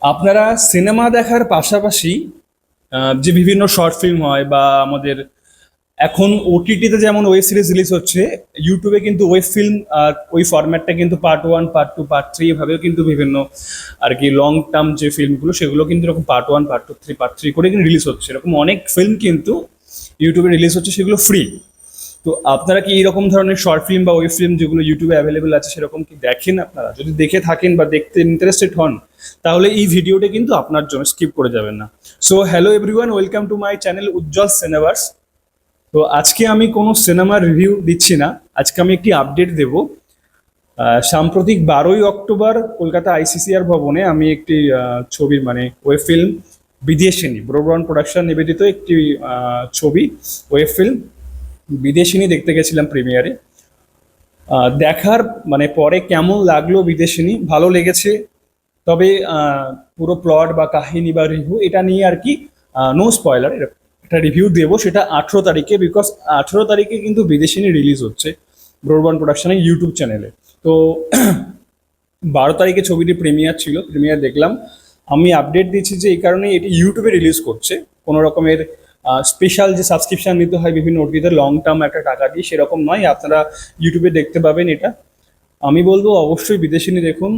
আপনারা সিনেমা দেখার পাশাপাশি যে বিভিন্ন শর্ট ফিল্ম হয় বা আমাদের এখন ওটিটিতে যেমন ওয়েব সিরিজ রিলিজ হচ্ছে, ইউটিউবে কিন্তু ওয়েব ফিল্ম আর ওই ফরম্যাটটা কিন্তু পার্ট 1, পার্ট 2, পার্ট 3 এভাবেও কিন্তু বিভিন্ন আর কি লং টার্ম যে ফিল্মগুলো সেগুলো কিন্তু এরকম পার্ট 1, পার্ট 2, পার্ট 3 করে কিন্তু রিলিজ হচ্ছে। এরকম অনেক ফিল্ম কিন্তু ইউটিউবে রিলিজ হচ্ছে, সেগুলো ফ্রি। তো আপনারা কি এরকম ধরনের শর্ট ফিল্ম বা ওয়েব ফিল্ম যেগুলো ইউটিউবে অ্যাভেলেবেল আছে সেরকম কি দেখেন? আপনারা যদি দেখে থাকেন বা দেখতে ইন্টারেস্টেড হন, তাহলে এই ভিডিওটা কিন্তু আপনার জন্য, স্কিপ করে যাবেন না। So hello everyone, welcome to my channel Ujjwal Cineverse. তো আজকে আমি কোনো সিনেমার রিভিউ দিচ্ছি না, আজকে আমি একটি আপডেট দেব। সাম্প্রতিক 12ই অক্টোবর কলকাতা আইসিসিআর ভবনে আমি একটি ছবির মানে ওয়েব ফিল্ম বিদেশিনী ব্রডব্যান্ড প্রোডাকশন নিবেদিত একটি ছবি ওয়েব ফিল্ম বিদেশিনী দেখতে গেছিলাম প্রিমিয়ারে। দেখার মানে পরে কেমন লাগলো বিদেশিনী, ভালো লেগেছে। তবে পুরো প্লট বা কাহিনী বা রিভিউ এটা নিয়ে আর কি নো স্পয়লার, একটা রিভিউ দেবো সেটা 18 তারিখে, বিকজ 18 তারিখে কিন্তু বিদেশিনী রিলিজ হচ্ছে ব্রডব্যান্ড প্রোডাকশনের ইউটিউব চ্যানেলে। তো 12 তারিখে ছবিটি প্রিমিয়ার ছিল, প্রিমিয়ার দেখলাম। আমি আপডেট দিচ্ছি যে এই কারণে এটি ইউটিউবে রিলিজ করছে, কোনো রকমের স্পেশাল যে সাবস্ক্রিপশন নিতে হয় বিভিন্ন ওটিতে লং টার্ম একটা টাকা দিয়ে, সেরকম নয়, আপনারা ইউটিউবে দেখতে পাবেন এটা। আমি বলবো অবশ্যই বিদেশিনী দেখুন।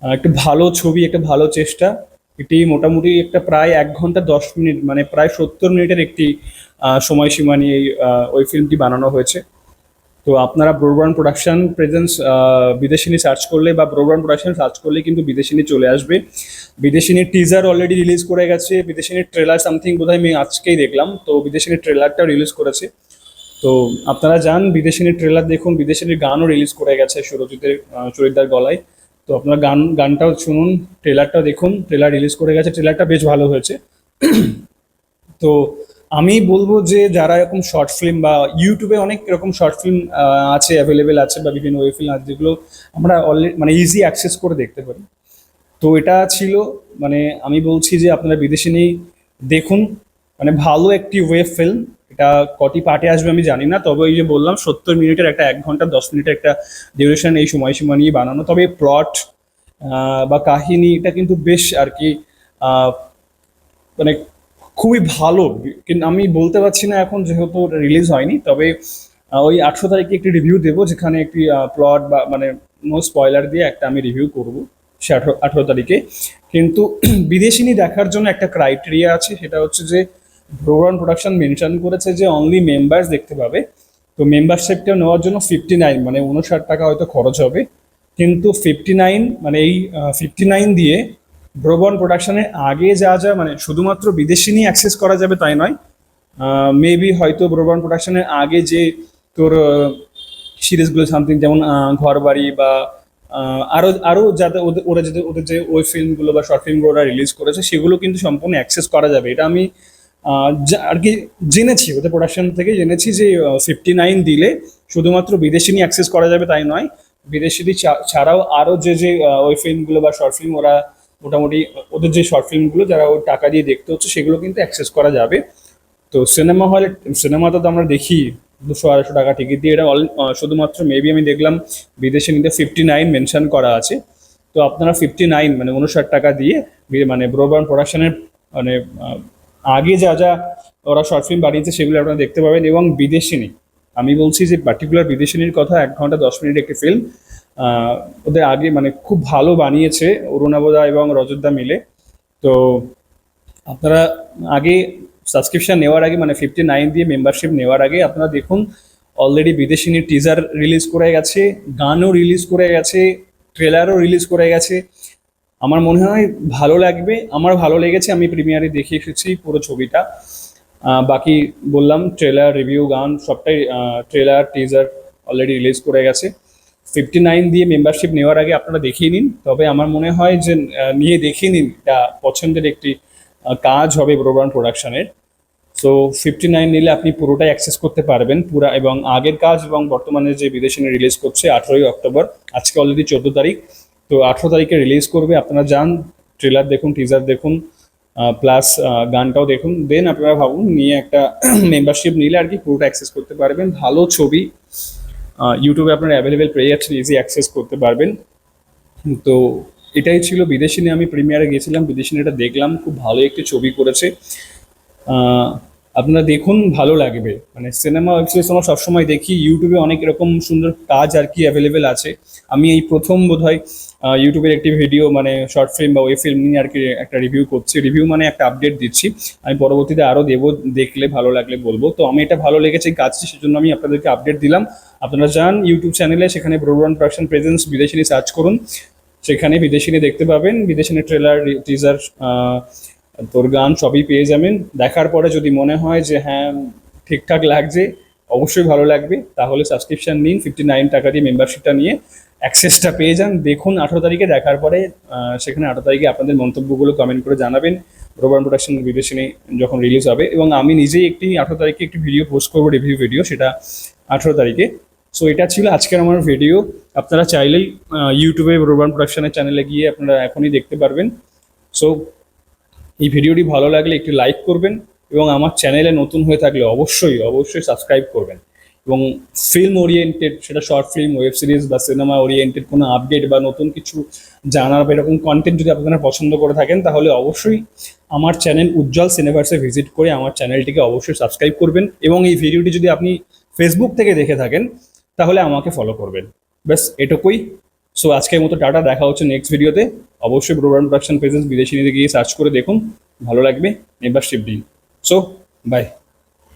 একটা ভালো ছবি, একটা ভালো চেষ্টা। এটি মোটামুটি একটা প্রায় 1 ঘন্টা 10 মিনিট, মানে প্রায় 70 মিনিটের একটি সময়সীমা নিয়ে ওই ফিল্মটি বানানো হয়েছে। তো আপনারা ব্রডব্যান্ড প্রোডাকশন প্রেজেন্স বিদেশিনী সার্চ করলে বা ব্রডব্যান্ড প্রোডাকশন সার্চ করলে কিন্তু বিদেশিনী চলে আসবে। বিদেশিনীর টিজার অলরেডি রিলিজ করে গেছে, বিদেশিনীর ট্রেলার সামথিং বোধহয় আমি আজকেই দেখলাম, তো বিদেশিনীর ট্রেলারটাও রিলিজ করেছে। তো আপনারা যান বিদেশিনীর ট্রেলার দেখুন, বিদেশিনীর গানও রিলিজ করে গেছে সুরজিতের চরিতার গলায়। তো আপনারা গানটাও শুনুন, ট্রেলারটাও দেখুন, ট্রেলার রিলিজ করে গেছে, ট্রেলারটা বেশ ভালো হয়েছে। তো আমি বলবো যে যারা এরকম শর্ট ফিল্ম বা ইউটিউবে অনেক এরকম শর্ট ফিল্ম আছে, অ্যাভেলেবেল আছে, বা বিভিন্ন ওয়েব ফিল্ম আছে যেগুলো আমরা অলরেডি মানে ইজি অ্যাক্সেস করে দেখতে পারি। তো এটা ছিল, মানে আমি বলছি যে আপনারা বিদেশিনী দেখুন, মানে ভালো একটি ওয়েব ফিল্ম। এটা কটি পার্টে আসবে আমি জানি না, তবে ওই যে বললাম 70 মিনিটের একটা 1 ঘন্টা 10 মিনিটের একটা ডিউরেশন এই সময়সীমা নিয়ে বানানো। তবে প্লট বা কাহিনী এটা কিন্তু বেশ আর কি আহ, মানে খুবই ভালো। কিন্তু আমি বলতে পারছি না এখন যেহেতু রিলিজ হয়নি, তবে ওই 18 তারিখে একটি রিভিউ দেবো যেখানে একটি প্লট বা মানে নো স্পয়লার দিয়ে একটা আমি রিভিউ করব, সে 18 তারিখে। কিন্তু বিদেশিনী দেখার জন্য একটা ক্রাইটেরিয়া আছে, সেটা হচ্ছে যে ব্রডব্যান্ড প্রোডাকশন মেনশন করেছে যে অনলি মেম্বার্স দেখতে পাবে। তো মেম্বারশিপটা নেওয়ার জন্য 59 মানে 59 টাকা হয়তো খরচ হবে। কিন্তু 59 মানে এই 59 দিয়ে ব্রোবন প্রোডাকশনের আগে যা যা মানে শুধুমাত্র বিদেশি নিয়ে অ্যাক্সেস করা যাবে তাই নয়, মেবি হয়তো ব্রোবন প্রোডাকশনের আগে যে তোর সিরিজগুলো সামথিং যেমন ঘরবাড়ি বা আরো আরো যাতে ওরা যাতে ওদের যে ওই ফিল্মগুলো বা শর্ট ফিল্মগুলো ওরা রিলিজ করেছে সেগুলো কিন্তু সম্পূর্ণ অ্যাক্সেস করা যাবে। এটা আমি আর কি জেনেছি, ওদের প্রোডাকশন থেকে জেনেছি যে 59 দিলে শুধুমাত্র বিদেশি নিয়ে অ্যাক্সেস করা যাবে তাই নয়, বিদেশি ছাড়াও আরো যে যে ওই ফিল্মগুলো বা শর্ট ফিল্ম ওরা মোটামুটি ওদের যে শর্ট ফিল্মগুলো যারা ওই টাকা দিয়ে দেখতে হচ্ছে সেগুলো কিন্তু অ্যাক্সেস করা যাবে। তো সিনেমা হলে, সিনেমাতে তো আমরা দেখি 200-250 টাকা টিকিট দিয়ে, এটা শুধুমাত্র মেবি আমি দেখলাম বিদেশে নিতে 59 মেনশন করা আছে। তো আপনারা 59 মানে 59 টাকা দিয়ে মানে ব্রডব্যান্ড প্রোডাকশনের মানে আগে যা যা ওরা শর্ট ফিল্ম বানিয়েছে সেগুলো আপনারা দেখতে পাবেন। এবং বিদেশিনী, আমি বলছি যে পার্টিকুলার বিদেশিনীর কথা, 1 ঘন্টা 10 মিনিট একটি ফিল্ম ওদের আগে মানে খুব ভালো বানিয়েছে অরুণাবদা এবং রজতদা মিলে। তো আপনারা আগে সাবস্ক্রিপশন নেওয়ার আগে মানে 59 দিয়ে মেম্বারশিপ নেওয়ার আগে আপনারা দেখুন, অলরেডি বিদেশিনী টিজার রিলিজ করে গেছে, গানও রিলিজ করে গেছে, ট্রেলারও রিলিজ করে গেছে। আমার মনে হয় ভালো লাগবে, আমার ভালো লেগেছে, আমি প্রিমিয়ারে দেখে এসেছি পুরো ছবিটা। বাকি বললাম ট্রেলার রিভিউ গান সবটাই, ট্রেলার টিজার অলরেডি রিলিজ করে গেছে। 59 দিয়ে মেম্বারশিপ নেওয়ার আগে আপনারা দেখিয়ে নিন, তবে আমার মনে হয় যে নিয়ে দেখিয়ে নিন, এটা পছন্দের একটি কাজ হবে ব্রডব্যান্ড প্রোডাকশনের। সো 59 নিলে আপনি পুরোটাই অ্যাক্সেস করতে পারবেন পুরা, এবং আগের কাজ এবং বর্তমানে যে বিদেশি রিলিজ করছে 18ই অক্টোবর, আজকে অলরেডি 14 তারিখ। তো 18 তারিখে রিলিজ করবে, আপনারা যান ট্রেলার দেখুন, টিজার দেখুন, প্লাস গানটাও দেখুন, দেন আপনারা ভাবুন নিয়ে একটা মেম্বারশিপ নিলে আর কি পুরোটা অ্যাক্সেস করতে পারবেন। ভালো ছবি ইউটিউবে আপনারা অ্যাভেলেবেল পেয়ে যাচ্ছেন, ইজি অ্যাক্সেস করতে পারবেন। তো এটাই ছিল বিদেশিনী। আমি প্রিমিয়ারে গেছিলাম, বিদেশিনীটা দেখলাম, খুব ভালো একটি ছবি করেছে। আহ, আপনারা দেখুন, ভালো লাগবে। মানে সিনেমা ওয়েব সিরিজ আমরা সবসময় দেখি, ইউটিউবে অনেক এরকম সুন্দর কাজ আর কি অ্যাভেলেবেল আছে। আমি এই প্রথম বোধহয় ইউটিউবের একটি ভিডিও মানে শর্ট ফিল্ম বা ওয়েব ফিল্ম নিয়ে আর কি একটা রিভিউ করছি। রিভিউ মানে একটা আপডেট দিচ্ছি। আমি পরবর্তীতে আরও দেবো, দেখলে ভালো লাগলে বলবো। তো আমি এটা ভালো লেগেছে এই কাজটি, সেজন্য আমি আপনাদেরকে আপডেট দিলাম। আপনারা যান ইউটিউব চ্যানেলে, সেখানে ব্রোডওয়ান প্রোডাকশন প্রেজেন্স বিদেশিনী সার্চ করুন, সেখানে বিদেশিনী দেখতে পাবেন। বিদেশিনী ট্রেলার, টিজার, তোর গান সবই পেয়ে যাবেন। দেখার পরে যদি মনে হয় যে হ্যাঁ ঠিকঠাক লাগছে, অবশ্যই ভালো লাগবে, তাহলে সাবস্ক্রিপশন নিন। 59 টাকা দিয়ে মেম্বারশিপটা নিয়ে অ্যাক্সেসটা পেয়ে যান। দেখুন 18 তারিখে, দেখার পরে সেখানে 18 তারিখে আপনাদের মন্তব্যগুলো কমেন্ট করে জানাবেন রোবান প্রোডাকশন বিদেশিনী যখন রিলিজ হবে। এবং আমি নিজেই একটি 18 তারিখে একটি ভিডিও পোস্ট করবো, রিভিউ ভিডিও, সেটা 18 তারিখে। সো এটা ছিল আজকের আমার ভিডিও। আপনারা চাইলেই ইউটিউবে রোবান প্রোডাকশনের চ্যানেলে গিয়ে আপনারা এখনই দেখতে পারবেন। সো এই ভিডিওটি ভালো লাগলে একটি লাইক করবেন, এবং আমার চ্যানেলে নতুন হয়ে থাকলে অবশ্যই অবশ্যই সাবস্ক্রাইব করবেন। এবং ফিল্ম ওরিয়েন্টেড, সেটা শর্ট ফিল্ম, ওয়েব সিরিজ বা সিনেমা ওরিয়েন্টেড কোনো আপডেট বা নতুন কিছু জানার বা এরকম কন্টেন্ট যদি আপনারা পছন্দ করে থাকেন, তাহলে অবশ্যই আমার চ্যানেল উজ্জ্বল সিনেভার্সে ভিজিট করে আমার চ্যানেলটিকে অবশ্যই সাবস্ক্রাইব করবেন। এবং এই ভিডিওটি যদি আপনি ফেসবুক থেকে দেখে থাকেন, তাহলে আমাকে ফলো করবেন। ব্যাস এটুকুই। সো আজকের মতো টাটা, দেখা হচ্ছে নেক্সট ভিডিওতে। অবশ্যই ব্রোডওয়ান প্রোডাকশন প্রেজেন্স বিদেশিনীতে গিয়ে সার্চ করে দেখুন, ভালো লাগবে, মেম্বারশিপ দিন। So by.